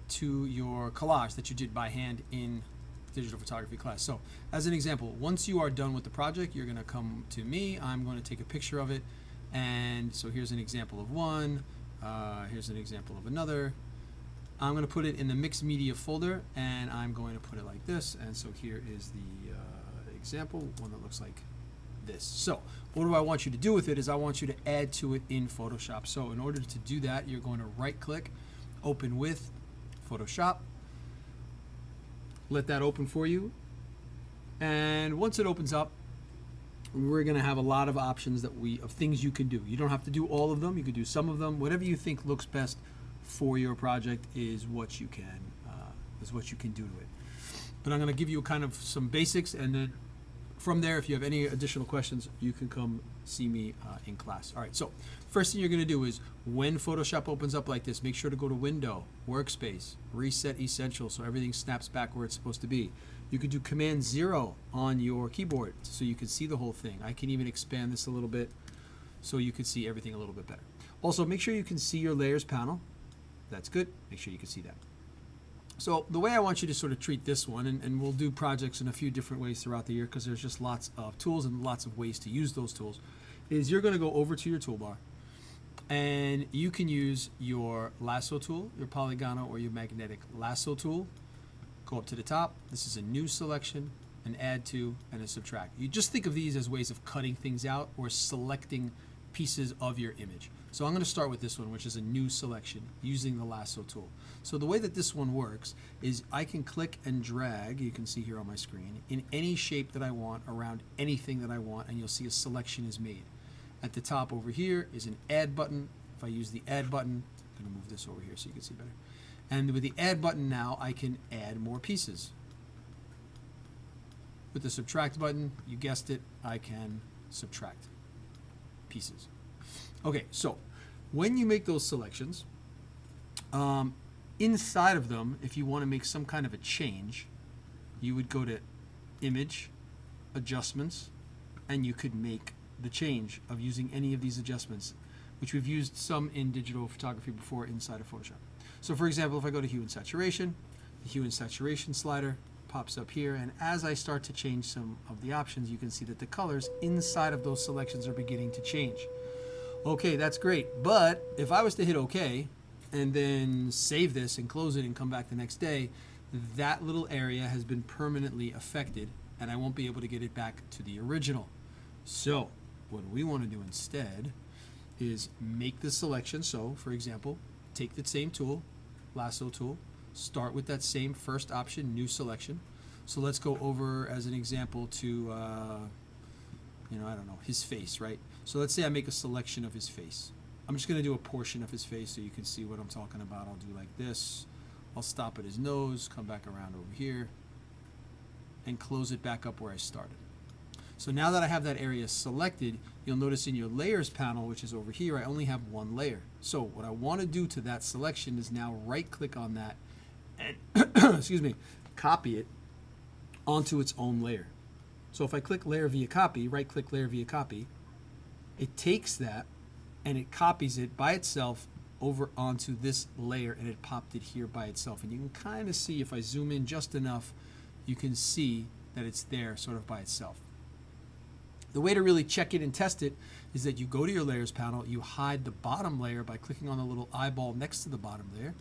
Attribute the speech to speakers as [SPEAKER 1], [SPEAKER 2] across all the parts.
[SPEAKER 1] to your collage that you did by hand in digital photography class. So as an example, once you are done with the project, you're going to come to me. I'm going to take a picture of it. And so here's an example of one. Here's an example of another. I'm going to put it in the mixed media folder, and I'm going to put it like this. And so here is the example, one that looks like this. So what do I want you to do with it is I want you to add to it in Photoshop. So in order to do that, you're going to right click, open with Photoshop. Let that open for you. And once it opens up, we're going to have a lot of options of things you can do. You don't have to do all of them. You can do some of them. Whatever you think looks best for your project is what you can do to it. But I'm going to give you kind of some basics, and then from there, if you have any additional questions, you can come see me in class. All right, so first thing you're going to do is when Photoshop opens up like this, make sure to go to Window, Workspace, Reset Essential, so everything snaps back where it's supposed to be. You could do Command 0 on your keyboard so you can see the whole thing. I can even expand this a little bit so you can see everything a little bit better. Also, make sure you can see your layers panel. That's good. Make sure you can see that. So the way I want you to sort of treat this one, and we'll do projects in a few different ways throughout the year because there's just lots of tools and lots of ways to use those tools, is you're going to go over to your toolbar, and you can use your lasso tool, your polygonal or your magnetic lasso tool. Go up to the top. This is a new selection, an add to, and a subtract. You just think of these as ways of cutting things out or selecting pieces of your image. So I'm going to start with this one, which is a new selection using the lasso tool. So the way that this one works is I can click and drag, you can see here on my screen, in any shape that I want around anything that I want, and you'll see a selection is made. At the top over here is an add button. If I use the add button, I'm going to move this over here so you can see better. And with the add button now, I can add more pieces. With the subtract button, you guessed it, I can subtract pieces. Okay, so when you make those selections, inside of them, if you want to make some kind of a change, you would go to Image, Adjustments, and you could make the change of using any of these adjustments, which we've used some in digital photography before inside of Photoshop. So for example, if I go to Hue and Saturation, the Hue and Saturation slider pops up here, and as I start to change some of the options, you can see that the colors inside of those selections are beginning to change. Okay, that's great, but if I was to hit OK and then save this and close it and come back the next day, that little area has been permanently affected and I won't be able to get it back to the original. So what we want to do instead is make the selection. So for example, take the same tool, lasso tool, start with that same first option, new selection. So let's go over as an example to, I don't know, his face, right? So let's say I make a selection of his face. I'm just going to do a portion of his face so you can see what I'm talking about. I'll do like this. I'll stop at his nose, come back around over here, and close it back up where I started. So now that I have that area selected, you'll notice in your layers panel, which is over here, I only have one layer. So what I want to do to that selection is now right click on that and excuse me, copy it onto its own layer. So if I click layer via copy, right click layer via copy, it takes that and it copies it by itself over onto this layer, and it popped it here by itself. And you can kind of see, if I zoom in just enough, you can see that it's there sort of by itself. The way to really check it and test it is that you go to your layers panel, you hide the bottom layer by clicking on the little eyeball next to the bottom layer,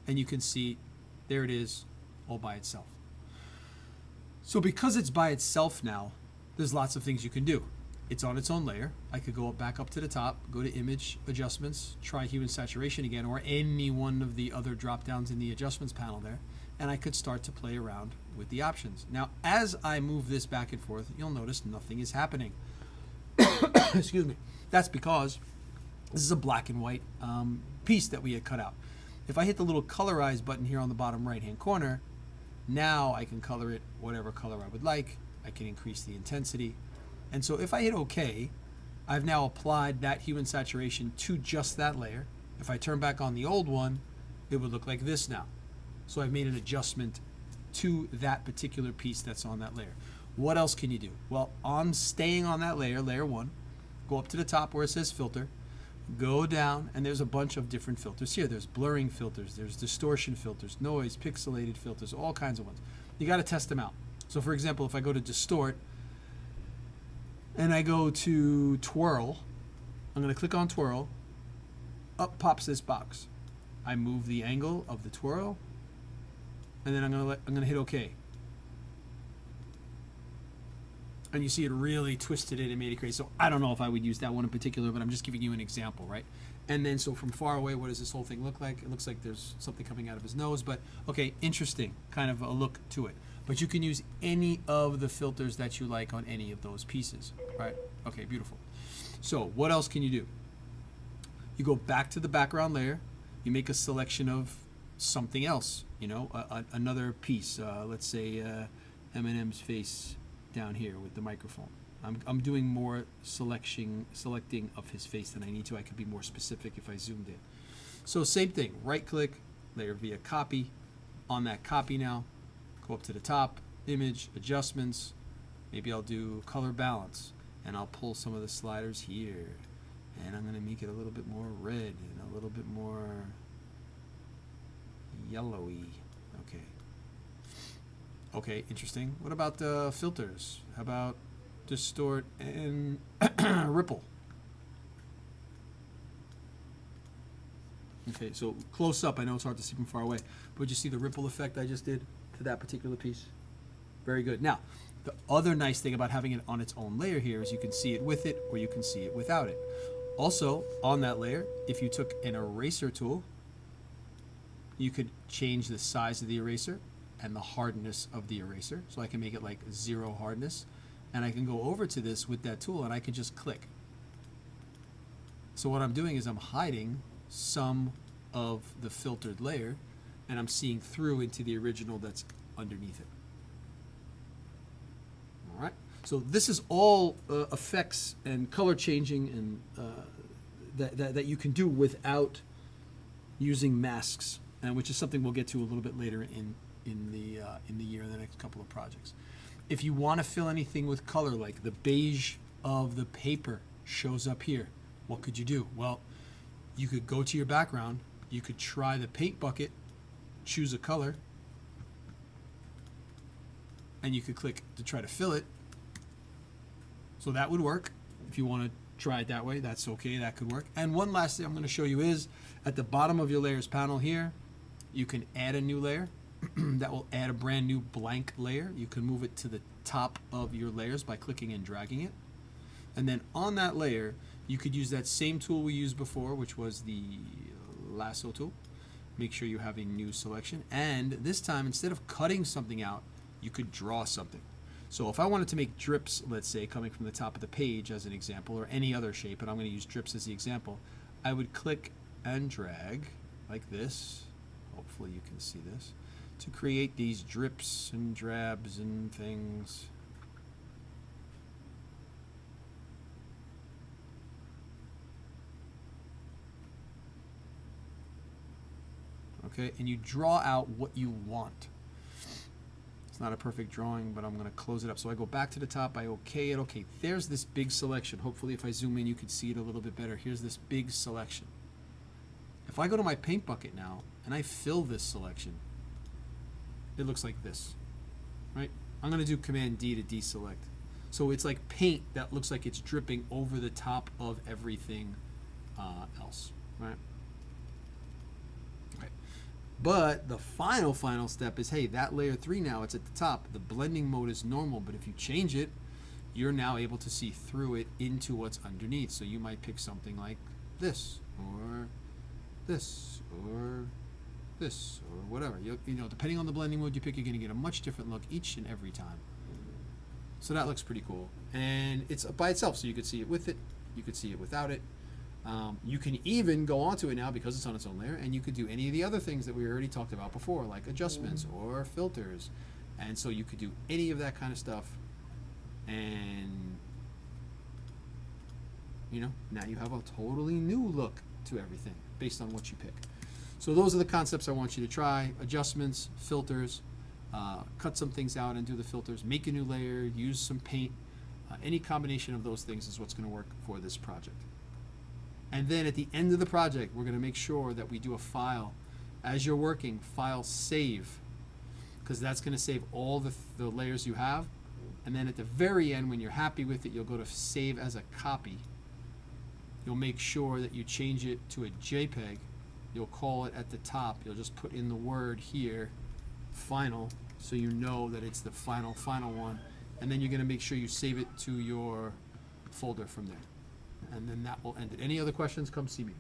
[SPEAKER 1] and you can see there it is all by itself. So because it's by itself now, there's lots of things you can do. It's on its own layer. I could go back up to the top, go to Image, Adjustments, try Hue and Saturation again, or any one of the other drop downs in the Adjustments panel there, and I could start to play around with the options. Now, as I move this back and forth, you'll notice nothing is happening. Excuse me. That's because this is a black and white piece that we had cut out. If I hit the little colorize button here on the bottom right-hand corner, now I can color it whatever color I would like. I can increase the intensity. And so if I hit OK, I've now applied that hue and saturation to just that layer. If I turn back on the old one, it would look like this now. So I've made an adjustment to that particular piece that's on that layer. What else can you do? Well, on staying on that layer, layer 1, go up to the top where it says filter, go down, and there's a bunch of different filters here. There's blurring filters, there's distortion filters, noise, pixelated filters, all kinds of ones. You got to test them out. So for example, if I go to distort and I go to twirl, I'm going to click on twirl, up pops this box. I move the angle of the twirl, and then I'm going to hit OK. And you see it really twisted it and made it crazy. So I don't know if I would use that one in particular, but I'm just giving you an example, right? And then so from far away, what does this whole thing look like? It looks like there's something coming out of his nose, but okay, interesting kind of a look to it. But you can use any of the filters that you like on any of those pieces, right? Okay, beautiful. So what else can you do? You go back to the background layer, you make a selection of something else, you know, another piece, let's say Eminem's face down here with the microphone. I'm doing more selecting of his face than I need to. I could be more specific if I zoomed in. So same thing, right click, layer via copy. On that copy now, go up to the top, image, adjustments. Maybe I'll do color balance, and I'll pull some of the sliders here. And I'm going to make it a little bit more red and a little bit more yellowy. Okay. Okay, interesting. What about the filters? How about distort and ripple? Okay, so close up, I know it's hard to see from far away, but you see the ripple effect I just did to that particular piece? Very good. Now, the other nice thing about having it on its own layer here is you can see it with it or you can see it without it. Also, on that layer, if you took an eraser tool, you could change the size of the eraser and the hardness of the eraser. So I can make it like 0 hardness. And I can go over to this with that tool and I can just click. So what I'm doing is I'm hiding some of the filtered layer and I'm seeing through into the original that's underneath it. All right. So this is all effects and color changing and that you can do without using masks, and which is something we'll get to a little bit later in the year, in the next couple of projects. If you want to fill anything with color, like the beige of the paper shows up here, what could you do? Well, you could go to your background, you could try the paint bucket, choose a color, and you could click to try to fill it. So that would work. If you want to try it that way, that's okay, that could work. And one last thing I'm going to show you is at the bottom of your layers panel here, you can add a new layer. That will add a brand new blank layer. You can move it to the top of your layers by clicking and dragging it. And then on that layer, you could use that same tool we used before, which was the lasso tool. Make sure you have a new selection. And this time, instead of cutting something out, you could draw something. So if I wanted to make drips, let's say, coming from the top of the page as an example, or any other shape, but I'm going to use drips as the example, I would click and drag like this. Hopefully you can see this. To create these drips and drabs and things. Okay, and you draw out what you want. It's not a perfect drawing, but I'm going to close it up. So I go back to the top, I OK it. Okay, there's this big selection. Hopefully if I zoom in, you can see it a little bit better. Here's this big selection. If I go to my paint bucket now, and I fill this selection, it looks like this, right? I'm going to do Command D to deselect. So it's like paint that looks like it's dripping over the top of everything else, right? Okay. But the final step is, hey, that layer 3 now, it's at the top. The blending mode is normal, but if you change it, you're now able to see through it into what's underneath. So you might pick something like this, or this, or this, or whatever. You know, depending on the blending mode you pick, you're going to get a much different look each and every time. So that looks pretty cool. And it's by itself, so you could see it with it, you could see it without it. You can even go onto it now because it's on its own layer, and you could do any of the other things that we already talked about before, like adjustments or filters. And so you could do any of that kind of stuff, and you know, now you have a totally new look to everything based on what you pick. So those are the concepts I want you to try: adjustments, filters, cut some things out and do the filters, make a new layer, use some paint. Any combination of those things is what's going to work for this project. And then at the end of the project, we're going to make sure that we do a file. As you're working, file save, because that's going to save all the layers you have. And then at the very end, when you're happy with it, you'll go to save as a copy. You'll make sure that you change it to a JPEG. You'll call it at the top. You'll just put in the word here, final, so you know that it's the final one. And then you're going to make sure you save it to your folder from there. And then that will end it. Any other questions, come see me.